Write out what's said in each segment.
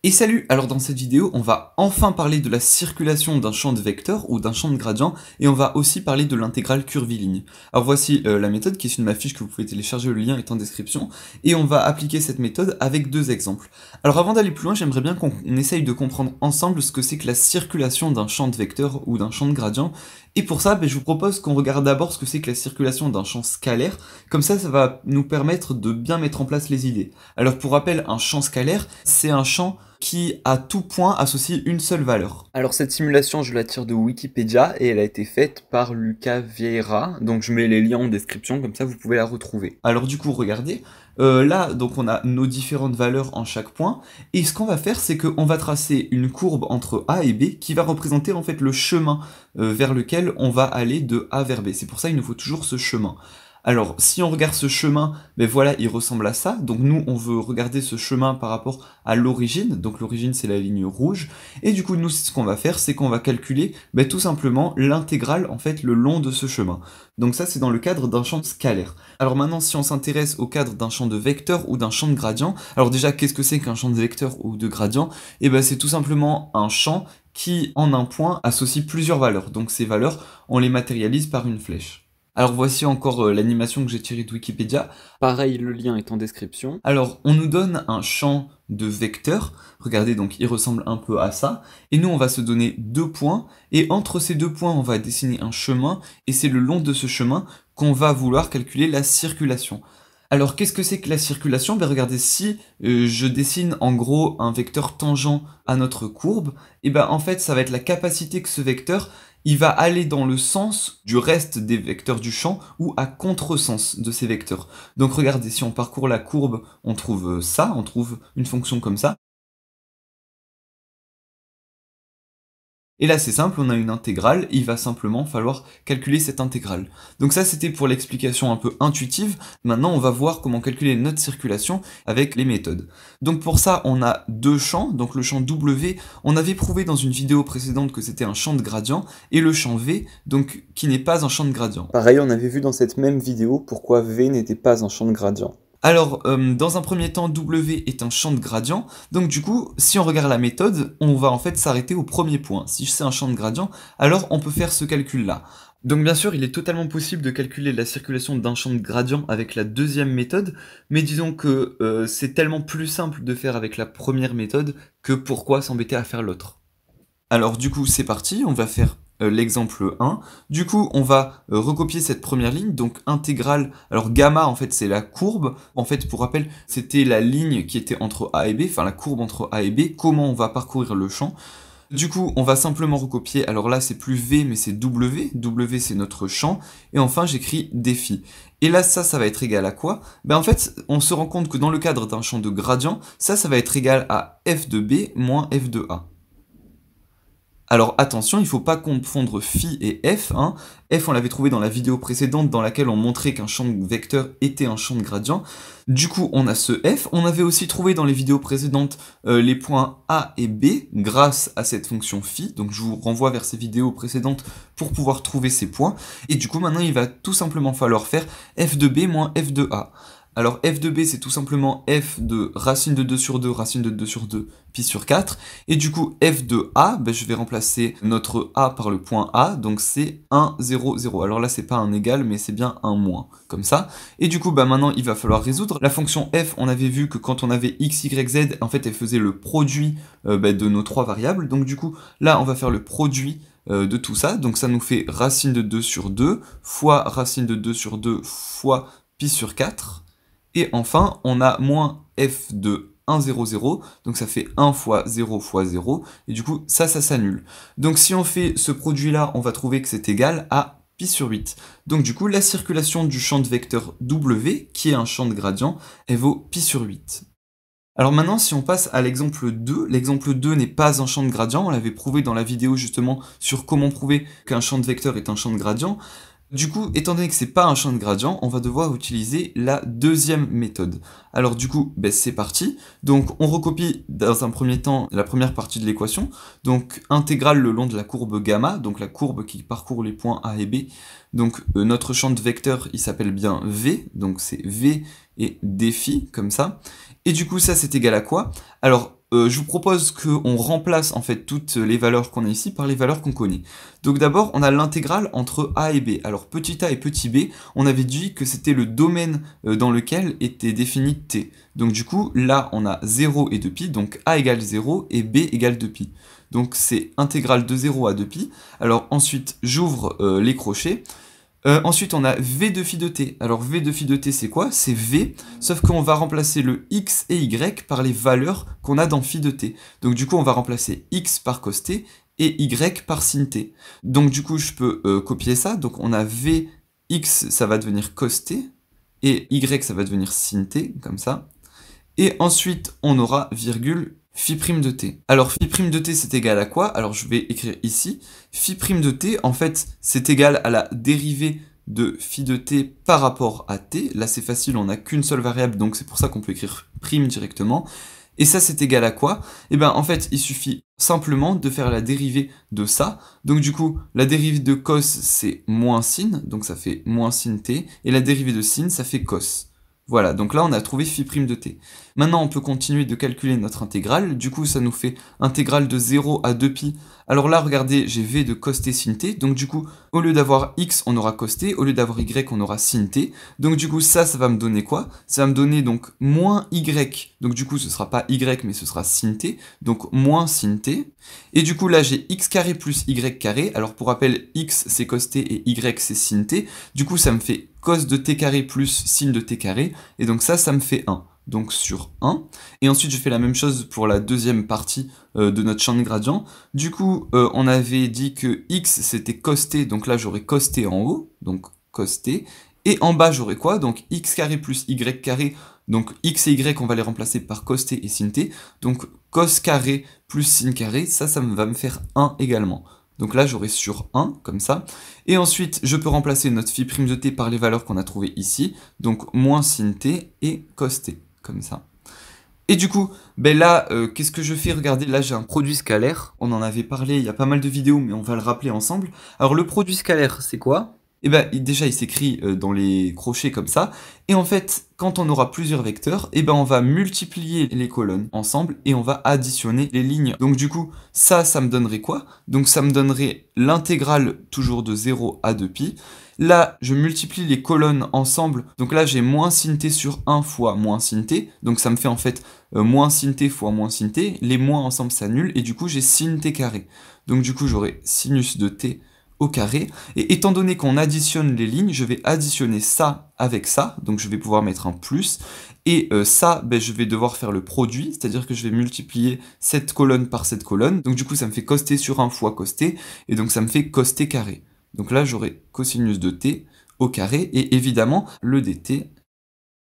Et salut! Alors dans cette vidéo, on va enfin parler de la circulation d'un champ de vecteur ou d'un champ de gradient, et on va aussi parler de l'intégrale curviligne. Alors voici la méthode qui est sur ma fiche que vous pouvez télécharger, le lien est en description, et on va appliquer cette méthode avec deux exemples. Alors avant d'aller plus loin, j'aimerais bien qu'on essaye de comprendre ensemble ce que c'est que la circulation d'un champ de vecteur ou d'un champ de gradient, et pour ça, je vous propose qu'on regarde d'abord ce que c'est que la circulation d'un champ scalaire, comme ça va nous permettre de bien mettre en place les idées. Alors pour rappel, un champ scalaire, c'est un champ qui à tout point associe une seule valeur. Alors cette simulation, je la tire de Wikipédia et elle a été faite par Lucas Vieira, donc je mets les liens en description, comme ça vous pouvez la retrouver. Alors du coup, regardez, là donc on a nos différentes valeurs en chaque point, et ce qu'on va faire, c'est qu'on va tracer une courbe entre A et B qui va représenter en fait le chemin vers lequel on va aller de A vers B. C'est pour ça qu'il nous faut toujours ce chemin. Alors, si on regarde ce chemin, voilà, il ressemble à ça. Donc nous, on veut regarder ce chemin par rapport à l'origine. Donc l'origine, c'est la ligne rouge. Et du coup, nous, ce qu'on va faire, c'est qu'on va calculer tout simplement l'intégrale, en fait, le long de ce chemin. Donc ça, c'est dans le cadre d'un champ scalaire. Alors maintenant, si on s'intéresse au cadre d'un champ de vecteur ou d'un champ de gradient, alors déjà, qu'est-ce que c'est qu'un champ de vecteur ou de gradient? C'est tout simplement un champ qui, en un point, associe plusieurs valeurs. Donc ces valeurs, on les matérialise par une flèche. Alors voici encore l'animation que j'ai tirée de Wikipédia. Pareil, le lien est en description. Alors, on nous donne un champ de vecteurs. Regardez, donc il ressemble un peu à ça. Et nous, on va se donner deux points. Et entre ces deux points, on va dessiner un chemin. Et c'est le long de ce chemin qu'on va vouloir calculer la circulation. Alors, qu'est-ce que c'est que la circulation? Regardez, si je dessine en gros un vecteur tangent à notre courbe, en fait, ça va être la capacité que ce vecteur il va aller dans le sens du reste des vecteurs du champ ou à contresens de ces vecteurs. Donc regardez, si on parcourt la courbe, on trouve ça, on trouve une fonction comme ça. Et là c'est simple, on a une intégrale, il va simplement falloir calculer cette intégrale. Donc ça c'était pour l'explication un peu intuitive, maintenant on va voir comment calculer notre circulation avec les méthodes. Donc pour ça on a deux champs, donc le champ W, on avait prouvé dans une vidéo précédente que c'était un champ de gradient, et le champ V, donc qui n'est pas un champ de gradient. Pareil, on avait vu dans cette même vidéo pourquoi V n'était pas un champ de gradient. Alors, dans un premier temps, W est un champ de gradient, donc du coup, si on regarde la méthode, on va en fait s'arrêter au premier point. Si c'est un champ de gradient, alors on peut faire ce calcul-là. Donc bien sûr, il est totalement possible de calculer la circulation d'un champ de gradient avec la deuxième méthode, mais disons que c'est tellement plus simple de faire avec la première méthode que pourquoi s'embêter à faire l'autre. Alors du coup, c'est parti, on va faire l'exemple 1. Du coup, on va recopier cette première ligne, donc intégrale. Alors gamma, en fait, c'est la courbe. En fait, pour rappel, c'était la ligne qui était entre A et B, enfin la courbe entre A et B, comment on va parcourir le champ. Du coup, on va simplement recopier, alors là, c'est plus V, mais c'est W. W, c'est notre champ. Et enfin, j'écris défi. Et là, ça va être égal à quoi? En fait, on se rend compte que dans le cadre d'un champ de gradient, ça va être égal à f de B moins f de A. Alors attention, il ne faut pas confondre phi et f. F, on l'avait trouvé dans la vidéo précédente dans laquelle on montrait qu'un champ de vecteur était un champ de gradient. Du coup, on a ce f. On avait aussi trouvé dans les vidéos précédentes les points A et B grâce à cette fonction phi. Donc je vous renvoie vers ces vidéos précédentes pour pouvoir trouver ces points. Et du coup, maintenant, il va tout simplement falloir faire f de B moins f de A. Alors f de b c'est tout simplement f de racine de 2 sur 2, racine de 2 sur 2, pi sur 4. Et du coup f de a, je vais remplacer notre a par le point a, donc c'est 1, 0, 0. Alors là c'est pas un égal mais c'est bien un moins, comme ça. Et du coup maintenant il va falloir résoudre. La fonction f, on avait vu que quand on avait x, y, z, en fait elle faisait le produit de nos trois variables. Donc du coup là on va faire le produit de tout ça. Donc ça nous fait racine de 2 sur 2 fois racine de 2 sur 2 fois pi sur 4. Et enfin, on a moins f de 1, 0, 0, donc ça fait 1 fois 0 fois 0, et du coup, ça s'annule. Donc si on fait ce produit-là, on va trouver que c'est égal à pi sur 8. Donc du coup, la circulation du champ de vecteur W, qui est un champ de gradient, elle vaut pi sur 8. Alors maintenant, si on passe à l'exemple 2, l'exemple 2 n'est pas un champ de gradient, on l'avait prouvé dans la vidéo justement sur comment prouver qu'un champ de vecteur est un champ de gradient. Du coup, étant donné que c'est pas un champ de gradient, on va devoir utiliser la deuxième méthode. Alors du coup, c'est parti. Donc on recopie dans un premier temps la première partie de l'équation. Donc intégrale le long de la courbe gamma, donc la courbe qui parcourt les points A et B. Donc notre champ de vecteur, il s'appelle bien V, donc c'est V et défi, comme ça. Et du coup, ça c'est égal à quoi? Alors je vous propose qu'on remplace en fait toutes les valeurs qu'on a ici par les valeurs qu'on connaît. Donc d'abord, on a l'intégrale entre a et b. Alors petit a et petit b, on avait dit que c'était le domaine dans lequel était défini t. Donc du coup, là, on a 0 et 2π, donc a égale 0 et b égale 2π. Donc c'est intégrale de 0 à 2π. Alors ensuite, j'ouvre les crochets. Ensuite, on a v de phi de t. Alors, v de phi de t, c'est quoi? C'est v, sauf qu'on va remplacer le x et y par les valeurs qu'on a dans phi de t. Donc, du coup, on va remplacer x par cos t et y par sin t. Donc, du coup, je peux copier ça. Donc, on a v, x, ça va devenir cos t, et y, ça va devenir sin t, comme ça. Et ensuite, on aura virgule phi' de t. Alors, phi' de t, c'est égal à quoi? Alors, je vais écrire ici. Phi' de t, en fait, c'est égal à la dérivée de phi de t par rapport à t. Là, c'est facile, on n'a qu'une seule variable, donc c'est pour ça qu'on peut écrire prime directement. Et ça, c'est égal à quoi? Eh bien, en fait, il suffit simplement de faire la dérivée de ça. Donc, du coup, la dérivée de cos, c'est moins sin, donc ça fait moins sin t. Et la dérivée de sin, ça fait cos. Voilà, donc là on a trouvé phi' de t. Maintenant on peut continuer de calculer notre intégrale, du coup ça nous fait intégrale de 0 à 2π. Alors là regardez, j'ai v de cos t sin t, donc du coup au lieu d'avoir x on aura cos t, au lieu d'avoir y on aura sin t. Donc du coup ça va me donner quoi? Ça va me donner donc moins y, donc du coup ce sera pas y mais ce sera sin t, donc moins sin t. Et du coup là j'ai x carré plus y carré, alors pour rappel x c'est cos t et y c'est sin t, du coup ça me fait cos de t carré plus sin de t carré, et donc ça me fait 1. Donc sur 1. Et ensuite je fais la même chose pour la deuxième partie de notre champ de gradient. Du coup on avait dit que x c'était cos t, donc là j'aurai cos t en haut, donc cos t. Et en bas j'aurai quoi? Donc x carré plus y carré, donc x et y on va les remplacer par cos t et sin t. Donc cos carré plus sin carré, ça va me faire 1 également. Donc là, j'aurai sur 1, comme ça. Et ensuite, je peux remplacer notre phi' de t par les valeurs qu'on a trouvées ici. Donc, moins sin t et cos t, comme ça. Et du coup, ben là, qu'est-ce que je fais? Regardez, là, j'ai un produit scalaire. On en avait parlé, il y a pas mal de vidéos, mais on va le rappeler ensemble. Alors, le produit scalaire, c'est quoi? Eh ben, déjà, il s'écrit dans les crochets comme ça. Et en fait, quand on aura plusieurs vecteurs, eh ben, on va multiplier les colonnes ensemble et on va additionner les lignes. Donc du coup, ça me donnerait quoi? Donc ça me donnerait l'intégrale toujours de 0 à 2π. Là, je multiplie les colonnes ensemble. Donc là, j'ai moins sin t sur 1 fois moins sin t. Donc ça me fait en fait moins sin t fois moins sin t. Les moins ensemble s'annulent et du coup, j'ai sin t carré. Donc du coup, j'aurai sinus de t au carré, et étant donné qu'on additionne les lignes, je vais additionner ça avec ça, donc je vais pouvoir mettre un plus, et ça, ben, je vais devoir faire le produit, c'est-à-dire que je vais multiplier cette colonne par cette colonne, donc du coup ça me fait cos t sur 1 fois cos t, et donc ça me fait cos t carré. Donc là j'aurai cosinus de t au carré, et évidemment le dt.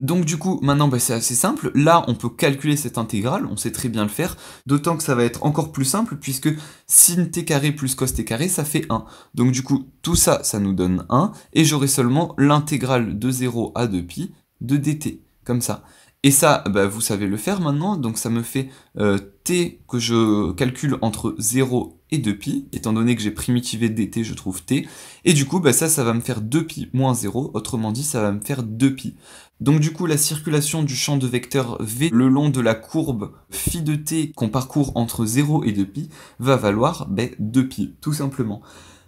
Donc du coup, maintenant c'est assez simple, là on peut calculer cette intégrale, on sait très bien le faire, d'autant que ça va être encore plus simple puisque sin t carré plus cos t carré ça fait 1. Donc du coup, tout ça, ça nous donne 1, et j'aurai seulement l'intégrale de 0 à 2π de dt, comme ça. Et ça, bah, vous savez le faire maintenant, donc ça me fait t que je calcule entre 0 et 2π, étant donné que j'ai primitivé dt, je trouve t, et du coup, bah, ça va me faire 2π moins 0, autrement dit, ça va me faire 2π. Donc du coup, la circulation du champ de vecteur v le long de la courbe phi de t qu'on parcourt entre 0 et 2π va valoir 2π, tout simplement.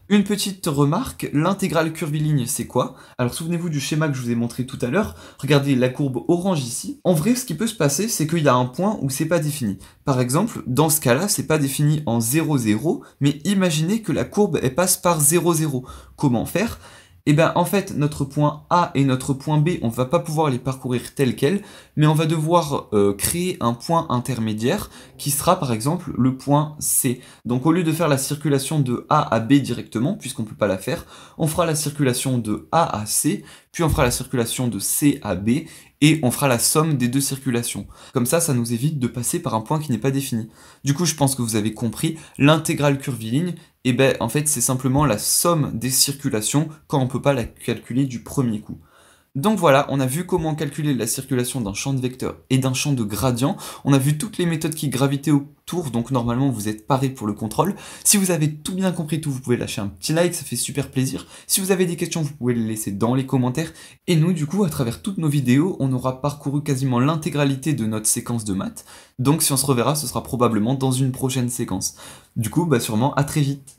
Une petite remarque, l'intégrale curviligne c'est quoi? Alors souvenez-vous du schéma que je vous ai montré tout à l'heure, regardez la courbe orange ici. En vrai, ce qui peut se passer, c'est qu'il y a un point où c'est pas défini. Par exemple, dans ce cas-là, c'est pas défini en 0, 0, mais imaginez que la courbe elle passe par 0, 0. Comment faire? Et bien en fait, notre point A et notre point B, on va pas pouvoir les parcourir tels quels, mais on va devoir créer un point intermédiaire qui sera par exemple le point C. Donc au lieu de faire la circulation de A à B directement, puisqu'on peut pas la faire, on fera la circulation de A à C, puis on fera la circulation de C à B, et on fera la somme des deux circulations. Comme ça nous évite de passer par un point qui n'est pas défini. Du coup, je pense que vous avez compris, l'intégrale curviligne, et ben en fait c'est simplement la somme des circulations quand on peut pas la calculer du premier coup. Donc voilà, on a vu comment calculer la circulation d'un champ de vecteurs et d'un champ de gradient. On a vu toutes les méthodes qui gravitaient autour, donc normalement vous êtes parés pour le contrôle. Si vous avez tout bien compris tout, vous pouvez lâcher un petit like, ça fait super plaisir. Si vous avez des questions, vous pouvez les laisser dans les commentaires. Et nous, du coup, à travers toutes nos vidéos, on aura parcouru quasiment l'intégralité de notre séquence de maths. Donc si on se reverra, ce sera probablement dans une prochaine séquence. Du coup, sûrement à très vite.